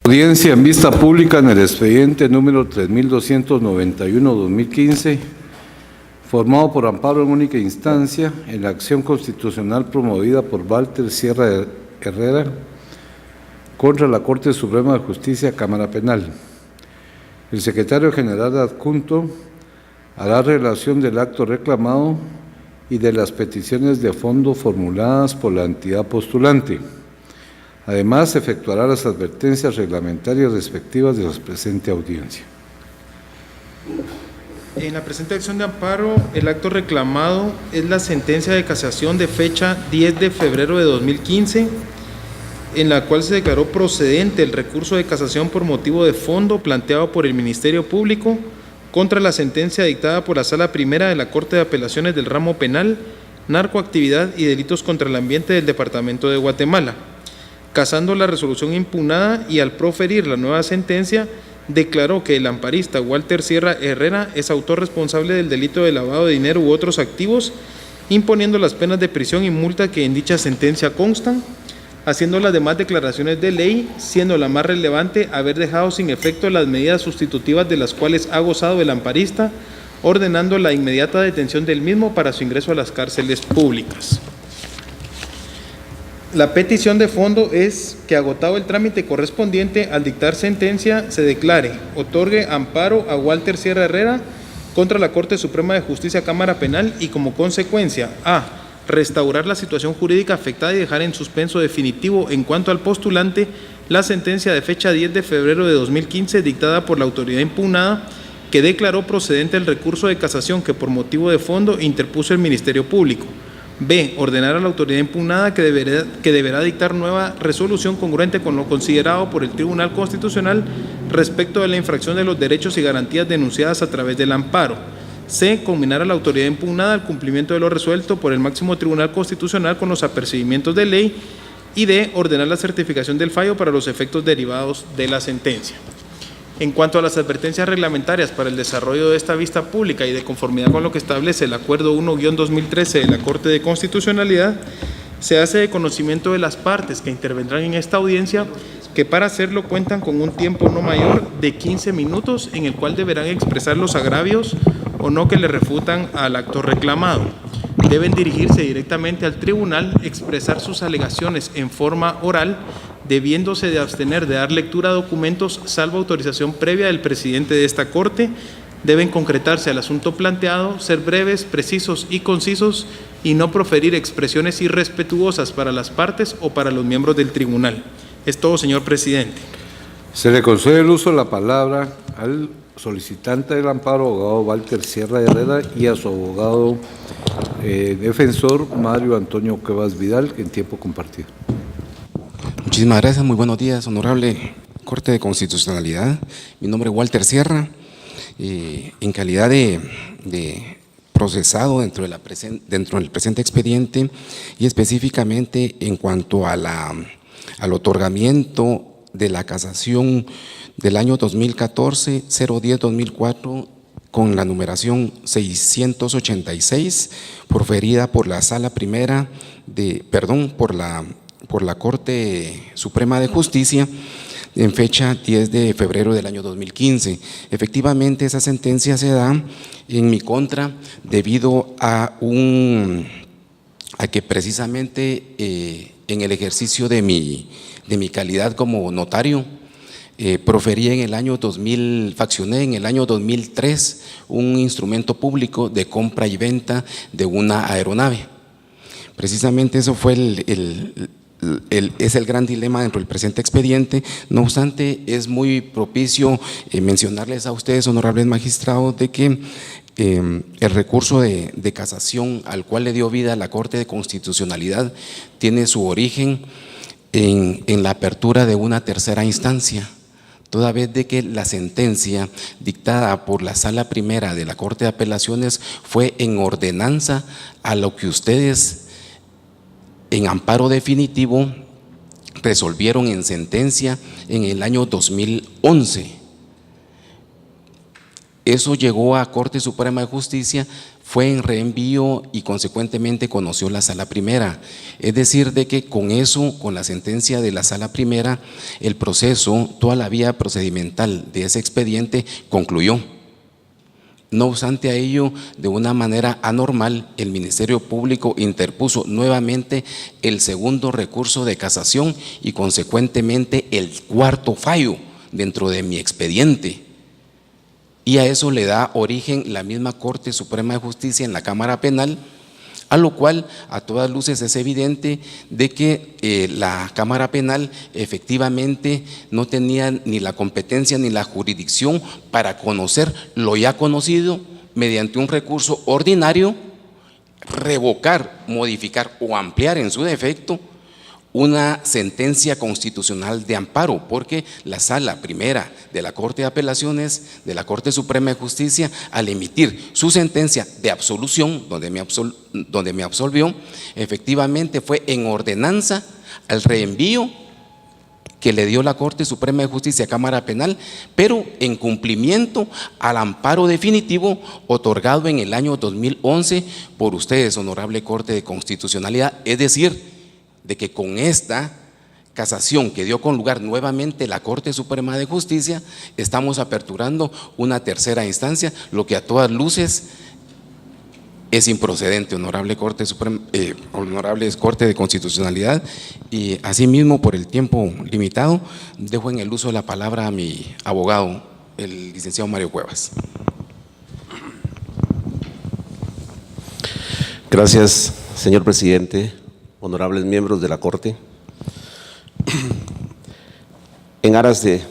Audiencia en vista pública en el expediente número 3291-2015, formado por amparo en única instancia en la acción constitucional promovida por Walter Sierra Herrera contra la Corte Suprema de Justicia, Cámara Penal. El secretario general adjunto hará relación del acto reclamado y de las peticiones de fondo formuladas por la entidad postulante. Además, efectuará las advertencias reglamentarias respectivas de la presente audiencia. En la presente acción de amparo, el acto reclamado es la sentencia de casación de fecha 10 de febrero de 2015, en la cual se declaró procedente el recurso de casación por motivo de fondo planteado por el Ministerio Público contra la sentencia dictada por la Sala Primera de la Corte de Apelaciones del Ramo Penal, Narcoactividad y Delitos contra el Ambiente del Departamento de Guatemala, casando la resolución impugnada, y al proferir la nueva sentencia declaró que el amparista Walter Sierra Herrera es autor responsable del delito de lavado de dinero u otros activos, imponiendo las penas de prisión y multa que en dicha sentencia constan, haciendo las demás declaraciones de ley, siendo la más relevante haber dejado sin efecto las medidas sustitutivas de las cuales ha gozado el amparista, ordenando la inmediata detención del mismo para su ingreso a las cárceles públicas. La petición de fondo es que, agotado el trámite correspondiente al dictar sentencia, se declare, otorgue amparo a Walter Sierra Herrera contra la Corte Suprema de Justicia, Cámara Penal, y como consecuencia, a. restaurar la situación jurídica afectada y dejar en suspenso definitivo en cuanto al postulante la sentencia de fecha 10 de febrero de 2015 dictada por la autoridad impugnada, que declaró procedente el recurso de casación que por motivo de fondo interpuso el Ministerio Público. B. Ordenar a la autoridad impugnada que deberá dictar nueva resolución congruente con lo considerado por el Tribunal Constitucional respecto de la infracción de los derechos y garantías denunciadas a través del amparo. C. Combinar a la autoridad impugnada al cumplimiento de lo resuelto por el máximo Tribunal Constitucional con los apercibimientos de ley. Y D. Ordenar la certificación del fallo para los efectos derivados de la sentencia. En cuanto a las advertencias reglamentarias para el desarrollo de esta vista pública y de conformidad con lo que establece el Acuerdo 1-2013 de la Corte de Constitucionalidad, se hace de conocimiento de las partes que intervendrán en esta audiencia que para hacerlo cuentan con un tiempo no mayor de 15 minutos en el cual deberán expresar los agravios o no que le refutan al acto reclamado. Deben dirigirse directamente al tribunal, expresar sus alegaciones en forma oral, debiéndose de abstener de dar lectura a documentos salvo autorización previa del presidente de esta Corte. Deben concretarse al asunto planteado, ser breves, precisos y concisos y no proferir expresiones irrespetuosas para las partes o para los miembros del tribunal. Es todo, señor presidente. Se le concede el uso de la palabra al solicitante del amparo, abogado Walter Sierra Herrera, y a su abogado defensor, Mario Antonio Cuevas Vidal, en tiempo compartido. Muchísimas gracias, muy buenos días, honorable Corte de Constitucionalidad. Mi nombre es Walter Sierra, en calidad de procesado dentro del presente expediente, y específicamente en cuanto a al otorgamiento de la casación del año 2014, 010-2004, con la numeración 686, proferida por la Sala Primera por la Corte Suprema de Justicia en fecha 10 de febrero del año 2015. Efectivamente, esa sentencia se da en mi contra debido a que precisamente en el ejercicio de mi calidad como notario, proferí en el año 2000, faccioné en el año 2003 un instrumento público de compra y venta de una aeronave. Precisamente eso fue es el gran dilema dentro del presente expediente. No obstante, es muy propicio mencionarles a ustedes, honorables magistrados, de que el recurso de casación al cual le dio vida la Corte de Constitucionalidad tiene su origen en la apertura de una tercera instancia, toda vez de que la sentencia dictada por la Sala Primera de la Corte de Apelaciones fue en ordenanza a lo que ustedes en amparo definitivo resolvieron en sentencia en el año 2011. Eso llegó a Corte Suprema de Justicia, fue en reenvío y consecuentemente conoció la sala primera. Es decir, de que con eso, con la sentencia de la sala primera, el proceso, toda la vía procedimental de ese expediente concluyó. No obstante a ello, de una manera anormal, el Ministerio Público interpuso nuevamente el segundo recurso de casación y consecuentemente el cuarto fallo dentro de mi expediente. Y a eso le da origen la misma Corte Suprema de Justicia en la Cámara Penal, a lo cual a todas luces es evidente de que la Cámara Penal efectivamente no tenía ni la competencia ni la jurisdicción para conocer lo ya conocido mediante un recurso ordinario, revocar, modificar o ampliar en su defecto una sentencia constitucional de amparo, porque la sala primera de la Corte de Apelaciones de la Corte Suprema de Justicia, al emitir su sentencia de absolución, donde me absolvió, efectivamente fue en ordenanza al reenvío que le dio la Corte Suprema de Justicia a Cámara Penal, pero en cumplimiento al amparo definitivo otorgado en el año 2011 por ustedes, Honorable Corte de Constitucionalidad. Es decir, de que con esta casación que dio con lugar nuevamente la Corte Suprema de Justicia, estamos aperturando una tercera instancia, lo que a todas luces es improcedente, Honorable Corte Suprema, Honorable Corte de Constitucionalidad. Y asimismo, por el tiempo limitado, dejo en el uso de la palabra a mi abogado, el licenciado Mario Cuevas. Gracias, señor presidente. Honorables miembros de la Corte, en aras de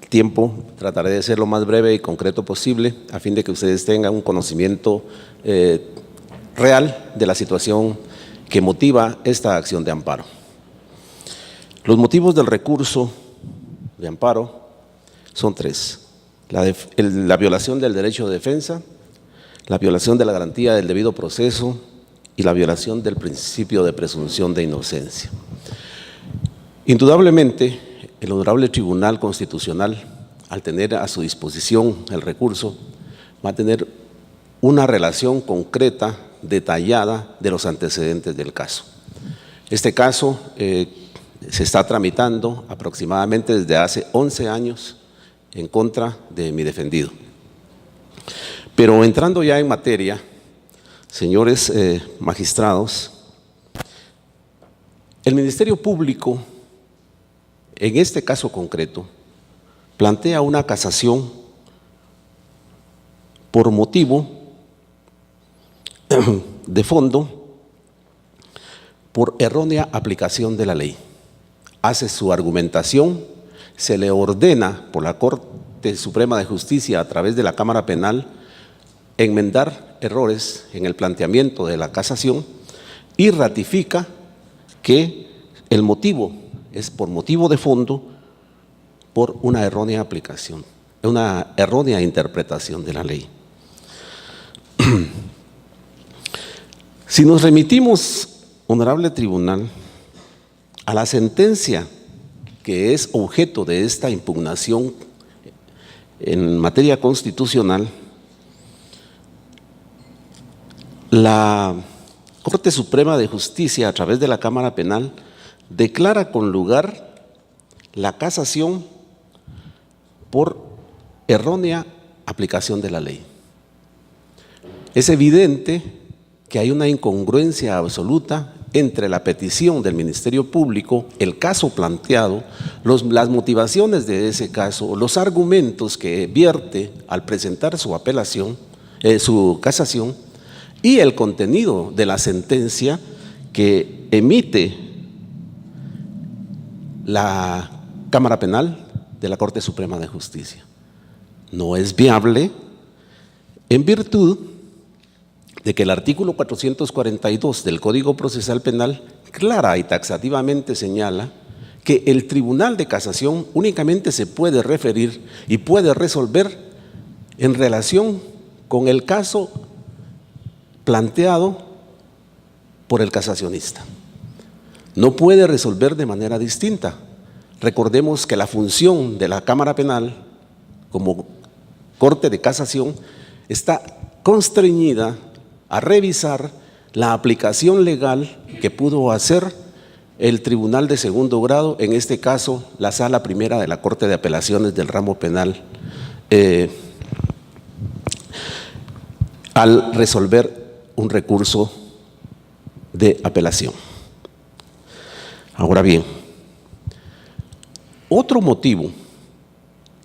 tiempo trataré de ser lo más breve y concreto posible a fin de que ustedes tengan un conocimiento real de la situación que motiva esta acción de amparo. Los motivos del recurso de amparo son tres: la violación del derecho de defensa, la violación de la garantía del debido proceso y la violación del principio de presunción de inocencia. Indudablemente, el Honorable Tribunal Constitucional, al tener a su disposición el recurso, va a tener una relación concreta, detallada de los antecedentes del caso. Este caso se está tramitando aproximadamente desde hace 11 años en contra de mi defendido. Pero entrando ya en materia, señores magistrados, el Ministerio Público, en este caso concreto, plantea una casación por motivo de fondo, por errónea aplicación de la ley. Hace su argumentación, se le ordena por la Corte Suprema de Justicia a través de la Cámara Penal enmendar errores en el planteamiento de la casación y ratifica que el motivo es por motivo de fondo, por una errónea aplicación, una errónea interpretación de la ley. Si nos remitimos, honorable tribunal, a la sentencia que es objeto de esta impugnación en materia constitucional, la Corte Suprema de Justicia, a través de la Cámara Penal, declara con lugar la casación por errónea aplicación de la ley. Es evidente que hay una incongruencia absoluta entre la petición del Ministerio Público, el caso planteado, las motivaciones de ese caso, los argumentos que vierte al presentar su apelación, su casación, y el contenido de la sentencia que emite la Cámara Penal de la Corte Suprema de Justicia. No es viable en virtud de que el artículo 442 del Código Procesal Penal clara y taxativamente señala que el Tribunal de Casación únicamente se puede referir y puede resolver en relación con el caso planteado por el casacionista. No puede resolver de manera distinta. Recordemos que la función de la Cámara Penal como Corte de Casación está constreñida a revisar la aplicación legal que pudo hacer el Tribunal de Segundo Grado, en este caso la Sala Primera de la Corte de Apelaciones del Ramo Penal, al resolver un recurso de apelación. Ahora bien, otro motivo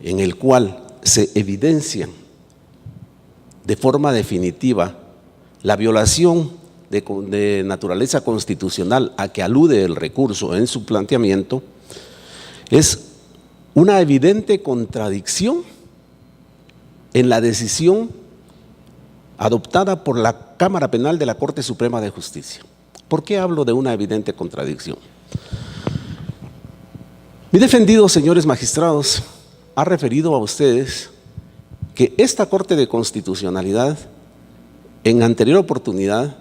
en el cual se evidencia de forma definitiva la violación de naturaleza constitucional a que alude el recurso en su planteamiento es una evidente contradicción en la decisión adoptada por la Cámara Penal de la Corte Suprema de Justicia. ¿Por qué hablo de una evidente contradicción? Mi defendido, señores magistrados, ha referido a ustedes que esta Corte de Constitucionalidad, en anterior oportunidad,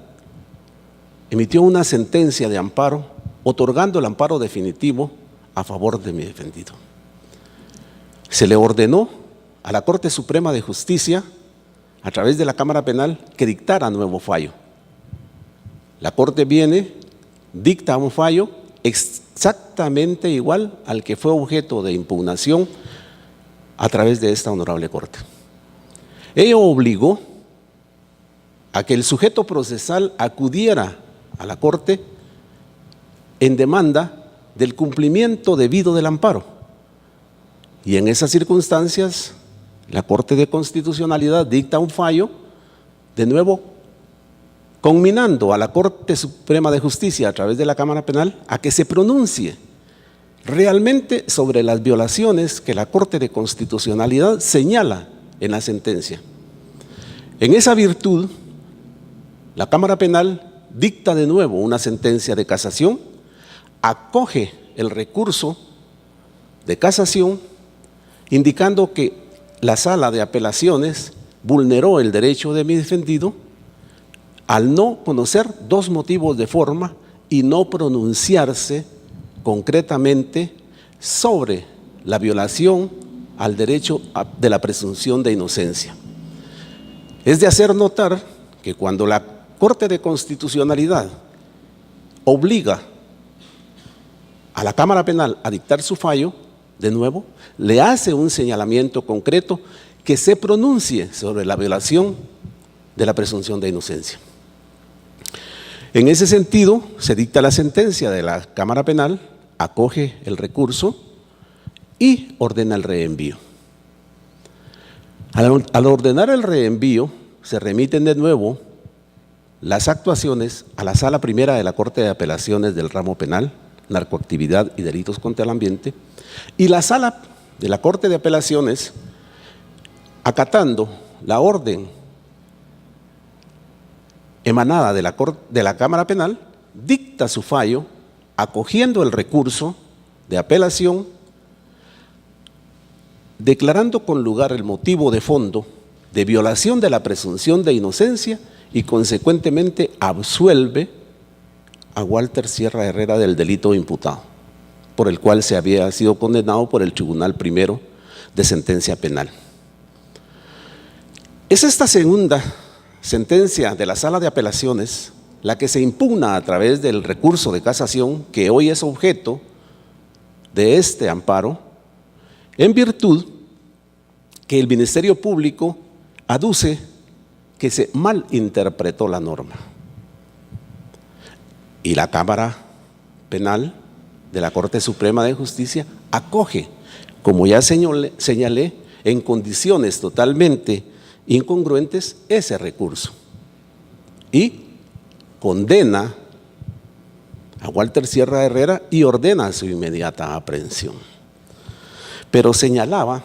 emitió una sentencia de amparo, otorgando el amparo definitivo a favor de mi defendido. Se le ordenó a la Corte Suprema de Justicia, a través de la Cámara Penal, que dictara nuevo fallo. La Corte viene, dicta un fallo exactamente igual al que fue objeto de impugnación a través de esta honorable Corte. Ello obligó a que el sujeto procesal acudiera a la Corte en demanda del cumplimiento debido del amparo. Y en esas circunstancias, la Corte de Constitucionalidad dicta un fallo, de nuevo conminando a la Corte Suprema de Justicia a través de la Cámara Penal a que se pronuncie realmente sobre las violaciones que la Corte de Constitucionalidad señala en la sentencia. En esa virtud, la Cámara Penal dicta de nuevo una sentencia de casación, acoge el recurso de casación, indicando que la Sala de Apelaciones vulneró el derecho de mi defendido al no conocer dos motivos de forma y no pronunciarse concretamente sobre la violación al derecho de la presunción de inocencia. Es de hacer notar que cuando la Corte de Constitucionalidad obliga a la Cámara Penal a dictar su fallo, de nuevo, le hace un señalamiento concreto que se pronuncie sobre la violación de la presunción de inocencia. En ese sentido, se dicta la sentencia de la Cámara Penal, acoge el recurso y ordena el reenvío. Al ordenar el reenvío, se remiten de nuevo las actuaciones a la Sala Primera de la Corte de Apelaciones del Ramo Penal, Narcoactividad y Delitos contra el Ambiente, y la Sala de la Corte de Apelaciones, acatando la orden emanada de la Cámara Penal, dicta su fallo, acogiendo el recurso de apelación, declarando con lugar el motivo de fondo de violación de la presunción de inocencia y consecuentemente absuelve a Walter Sierra Herrera del delito imputado, por el cual se había sido condenado por el Tribunal Primero de Sentencia Penal. Es esta segunda sentencia de la Sala de Apelaciones la que se impugna a través del recurso de casación que hoy es objeto de este amparo, en virtud que el Ministerio Público aduce que se malinterpretó la norma. Y la Cámara Penal de la Corte Suprema de Justicia acoge, como ya señalé, en condiciones totalmente incongruentes ese recurso y condena a Walter Sierra Herrera y ordena su inmediata aprehensión. Pero señalaba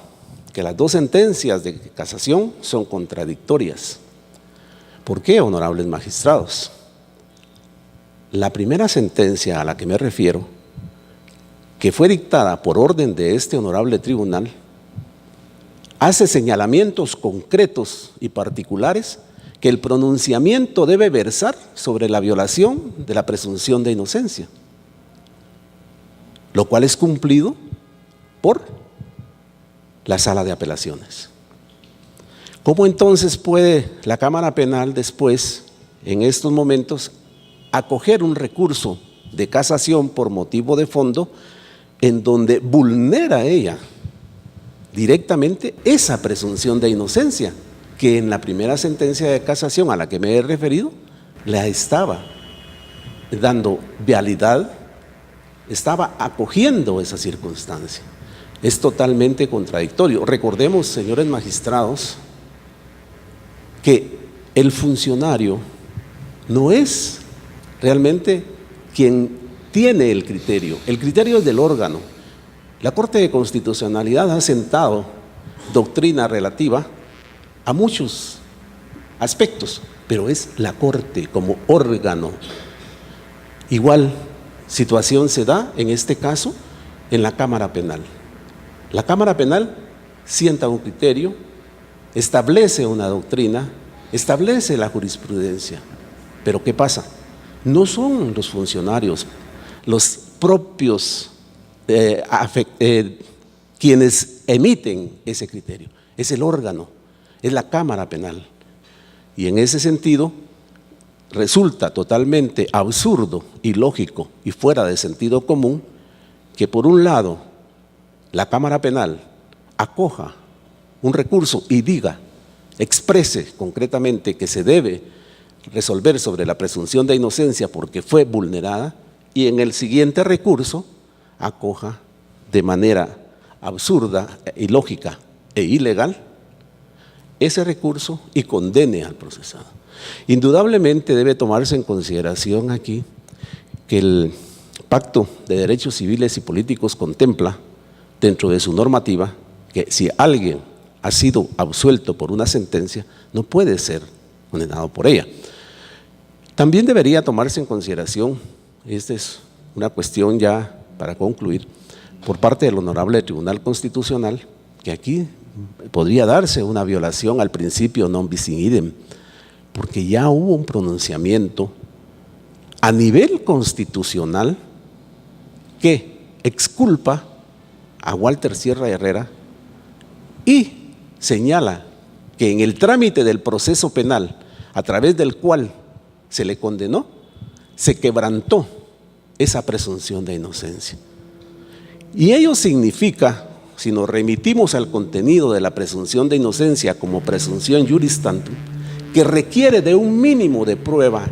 que las dos sentencias de casación son contradictorias. ¿Por qué, honorables magistrados? La primera sentencia a la que me refiero, que fue dictada por orden de este honorable tribunal, hace señalamientos concretos y particulares que el pronunciamiento debe versar sobre la violación de la presunción de inocencia, lo cual es cumplido por la Sala de Apelaciones. ¿Cómo entonces puede la Cámara Penal después, en estos momentos, acoger un recurso de casación por motivo de fondo en donde vulnera ella directamente esa presunción de inocencia que en la primera sentencia de casación a la que me he referido la estaba dando vialidad, estaba acogiendo esa circunstancia? Es totalmente contradictorio. Recordemos, señores magistrados, que el funcionario no es realmente quien tiene el criterio es del órgano. La Corte de Constitucionalidad ha sentado doctrina relativa a muchos aspectos, pero es la Corte como órgano. Igual situación se da en este caso en la Cámara Penal. La Cámara Penal sienta un criterio, establece una doctrina, establece la jurisprudencia. Pero ¿qué pasa? No son los funcionarios, los propios quienes emiten ese criterio, es el órgano, es la Cámara Penal. Y en ese sentido resulta totalmente absurdo, ilógico y fuera de sentido común que por un lado la Cámara Penal acoja un recurso y diga, exprese concretamente que se debe resolver sobre la presunción de inocencia porque fue vulnerada, y en el siguiente recurso acoja de manera absurda, ilógica e ilegal ese recurso y condene al procesado. Indudablemente debe tomarse en consideración aquí que el Pacto de Derechos Civiles y Políticos contempla dentro de su normativa que si alguien ha sido absuelto por una sentencia, no puede ser condenado por ella. También debería tomarse en consideración, esta es una cuestión ya para concluir, por parte del Honorable Tribunal Constitucional, que aquí podría darse una violación al principio non bis in idem, porque ya hubo un pronunciamiento a nivel constitucional que exculpa a Walter Sierra Herrera y señala que en el trámite del proceso penal a través del cual se le condenó, se quebrantó esa presunción de inocencia. Y ello significa, si nos remitimos al contenido de la presunción de inocencia como presunción juris tantum, que requiere de un mínimo de prueba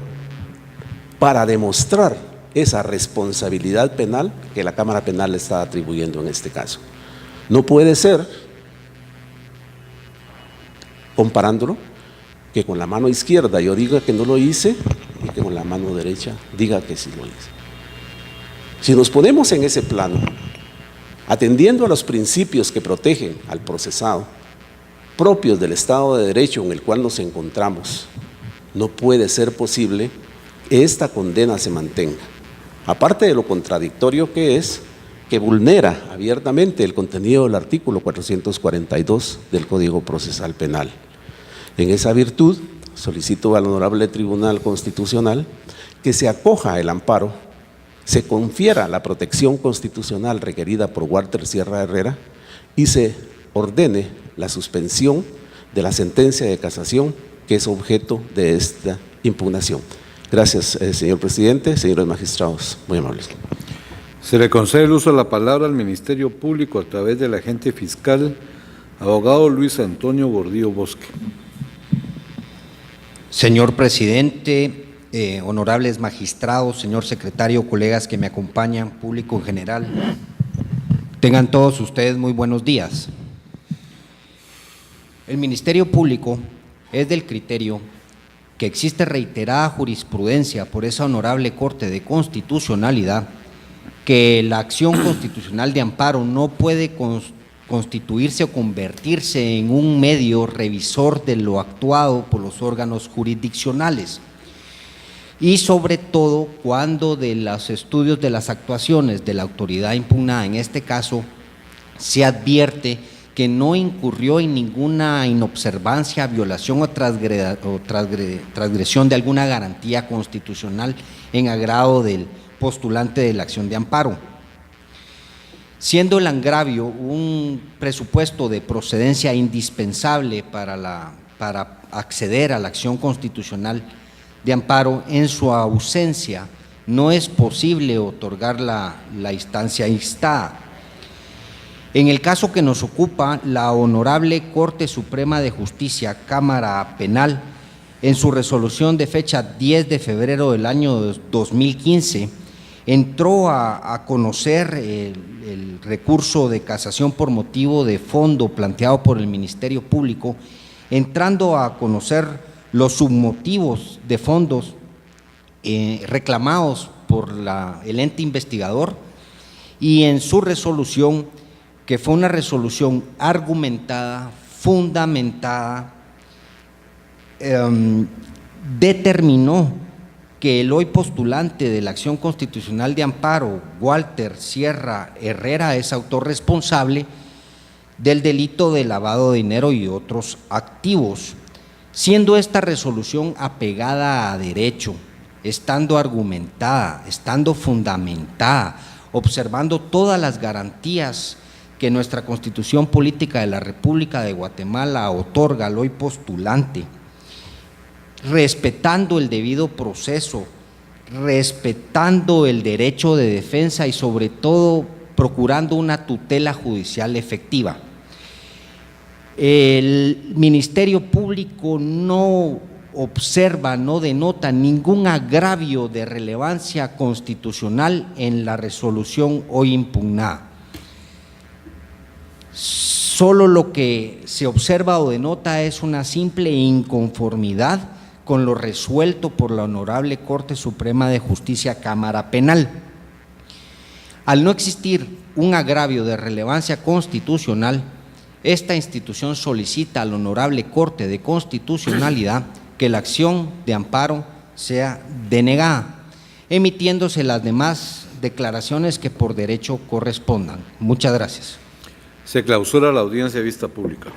para demostrar esa responsabilidad penal que la Cámara Penal le está atribuyendo en este caso. No puede ser, comparándolo, que con la mano izquierda yo diga que no lo hice y que con la mano derecha diga que sí lo hice. Si nos ponemos en ese plano, atendiendo a los principios que protegen al procesado, propios del Estado de Derecho en el cual nos encontramos, no puede ser posible que esta condena se mantenga. Aparte de lo contradictorio que es, que vulnera abiertamente el contenido del artículo 442 del Código Procesal Penal. En esa virtud, solicito al Honorable Tribunal Constitucional que se acoja el amparo, se confiera la protección constitucional requerida por Walter Sierra Herrera y se ordene la suspensión de la sentencia de casación que es objeto de esta impugnación. Gracias, señor presidente, señores magistrados, muy amables. Se le concede el uso de la palabra al Ministerio Público a través del agente fiscal, abogado Luis Antonio Gordillo Bosque. Señor presidente, honorables magistrados, señor secretario, colegas que me acompañan, público en general, tengan todos ustedes muy buenos días. El Ministerio Público es del criterio que existe reiterada jurisprudencia por esa honorable Corte de Constitucionalidad que la acción constitucional de amparo no puede constituirse o convertirse en un medio revisor de lo actuado por los órganos jurisdiccionales y sobre todo cuando de los estudios de las actuaciones de la autoridad impugnada, en este caso, se advierte que no incurrió en ninguna inobservancia, violación o transgresión de alguna garantía constitucional en agrado del postulante de la acción de amparo. Siendo el agravio un presupuesto de procedencia indispensable para la para acceder a la acción constitucional de amparo. En su ausencia, no es posible otorgar la instancia instada. En el caso que nos ocupa, la Honorable Corte Suprema de Justicia, Cámara Penal, en su resolución de fecha 10 de febrero del año 2015, entró a conocer el recurso de casación por motivo de fondo planteado por el Ministerio Público, entrando a conocer los submotivos de fondos reclamados por el ente investigador, y en su resolución, que fue una resolución argumentada, fundamentada, determinó que el hoy postulante de la acción constitucional de amparo, Walter Sierra Herrera, es autorresponsable del delito de lavado de dinero y otros activos, siendo esta resolución apegada a derecho, estando argumentada, estando fundamentada, observando todas las garantías que nuestra Constitución Política de la República de Guatemala otorga al hoy postulante, respetando el debido proceso, respetando el derecho de defensa y sobre todo procurando una tutela judicial efectiva. El Ministerio Público no observa, no denota ningún agravio de relevancia constitucional en la resolución hoy impugnada. Solo lo que se observa o denota es una simple inconformidad con lo resuelto por la Honorable Corte Suprema de Justicia, Cámara Penal. Al no existir un agravio de relevancia constitucional, esta institución solicita a la Honorable Corte de Constitucionalidad que la acción de amparo sea denegada, emitiéndose las demás declaraciones que por derecho correspondan. Muchas gracias. Se clausura la audiencia de vista pública.